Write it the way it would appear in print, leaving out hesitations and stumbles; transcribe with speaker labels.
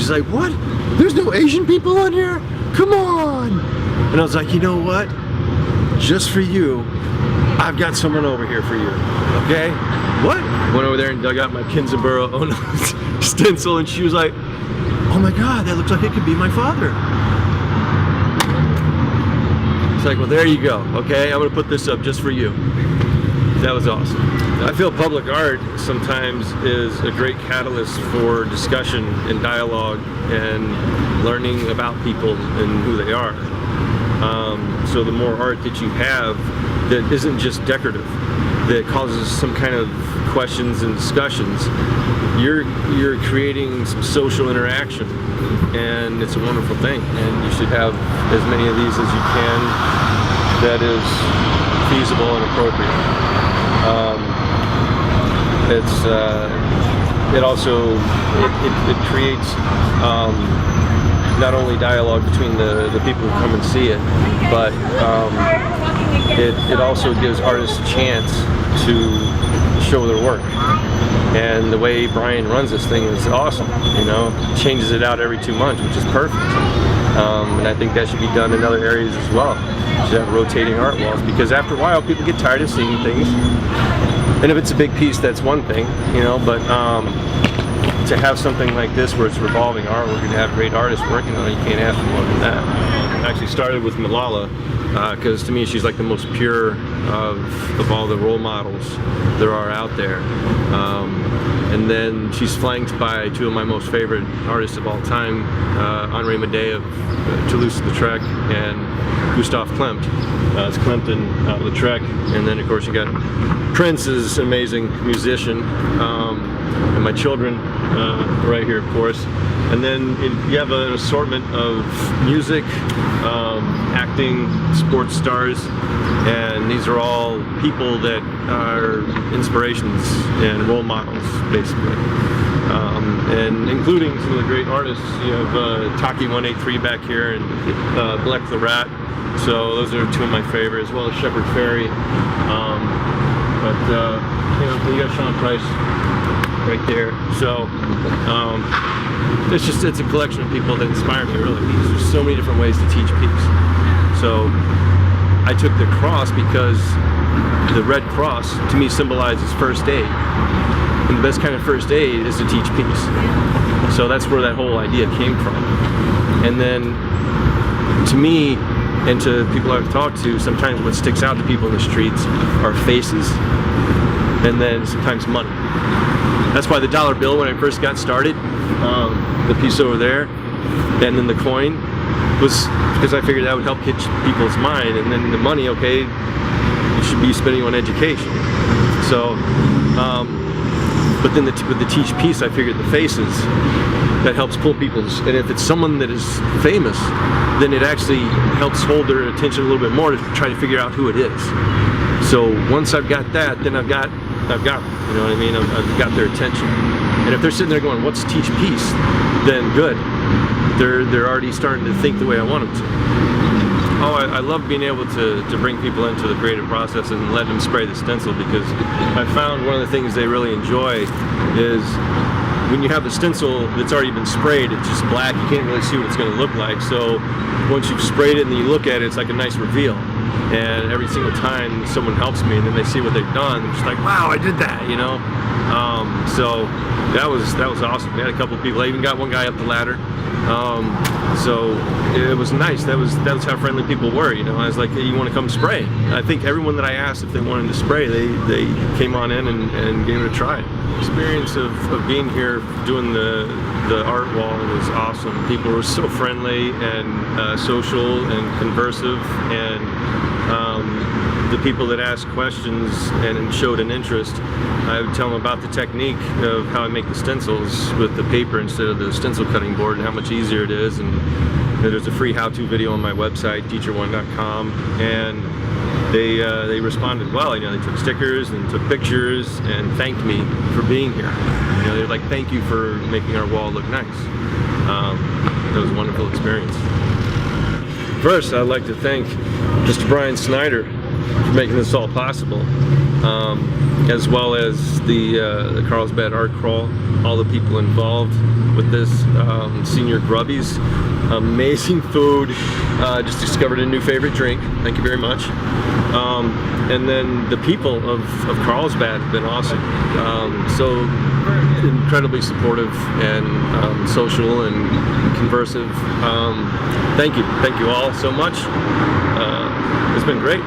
Speaker 1: she's like, what? There's no Asian people on here? Come on! And I was like, you know what? Just for you, I've got someone over here for you, okay? What? Went over there and dug out my Kinsaburo Ono stencil, and she was like, oh my God, that looks like it could be my father. It's like, well, there you go, okay? I'm gonna put this up just for you. That was awesome. I feel public art sometimes is a great catalyst for discussion and dialogue and learning about people and who they are. So the more art that you have that isn't just decorative, that causes some kind of questions and discussions, you're creating some social interaction, and it's a wonderful thing. And you should have as many of these as you can that is feasible and appropriate. It also creates not only dialogue between the people who come and see it, but it also gives artists a chance to show their work. And the way Bryan runs this thing is awesome, you know, changes it out every 2 months, which is perfect. And I think that should be done in other areas as well. You should have rotating art walls, because after a while people get tired of seeing things. And if it's a big piece, that's one thing, you know, but to have something like this where it's revolving artwork and have great artists working on it, you can't ask for more than that. I actually started with Malala because to me she's like the most pure of all the role models there are out there. And then she's flanked by two of my most favorite artists of all time, Henri Madej of Toulouse-Lautrec and Gustav Klimt. It's Klimt and Lautrec, and then of course you got Prince is an amazing musician, and my children right here, of course. And then you have an assortment of music, acting, sports stars, and these are all people that are inspirations and role models, basically. And including some of the great artists. You have Teachr 183 back here, and Black the Rat. So those are two of my favorites, as well as Shepard Fairey. But you know, you got Sean Price right there. So it's a collection of people that inspire me, really. There's so many different ways to teach peace. So I took the cross because the red cross to me symbolizes first aid. And the best kind of first aid is to teach peace. So that's where that whole idea came from. And then to me, and to people I've talked to, sometimes what sticks out to people in the streets are faces, and then sometimes money. That's why the dollar bill, when I first got started, the piece over there, and then the coin, was because I figured that would help catch people's mind. And then the money, okay, you should be spending on education. So, but then with the teach piece, I figured the faces, that helps pull people's, and if it's someone that is famous, then it actually helps hold their attention a little bit more to try to figure out who it is. So once I've got that, then I've got them, you know what I mean? I've got their attention. And if they're sitting there going, what's teach peace? Then good. They're already starting to think the way I want them to. Oh, I love being able to bring people into the creative process and let them spray the stencil, because I found one of the things they really enjoy is when you have the stencil that's already been sprayed, it's just black, you can't really see what it's going to look like. So once you've sprayed it and you look at it, it's like a nice reveal. And every single time someone helps me and then they see what they've done, they're just like, wow, I did that, you know? So that was awesome. We had a couple of people. I even got one guy up the ladder. So it was nice. That was how friendly people were, you know. I was like, hey, you want to come spray? I think everyone that I asked if they wanted to spray, they came on in and gave it a try. The experience of being here doing the art wall was awesome. People were so friendly and social and conversive, and the people that asked questions and showed an interest, I would tell them about the technique of how I make the stencils with the paper instead of the stencil cutting board, and how much easier it is. And there's a free how-to video on my website, teachr1.com, and they responded well. You know, they took stickers and took pictures and thanked me for being here. You know, they're like, thank you for making our wall look nice. It was a wonderful experience. First, I'd like to thank Mr. Bryan Snyder for making this all possible, as well as the Carlsbad Art Wall all the people involved with this. Señor Grubby's amazing food. Just discovered a new favorite drink. Thank you very much. And then the people of Carlsbad have been awesome. So incredibly supportive and social and conversive. Thank you all so much. It's been great.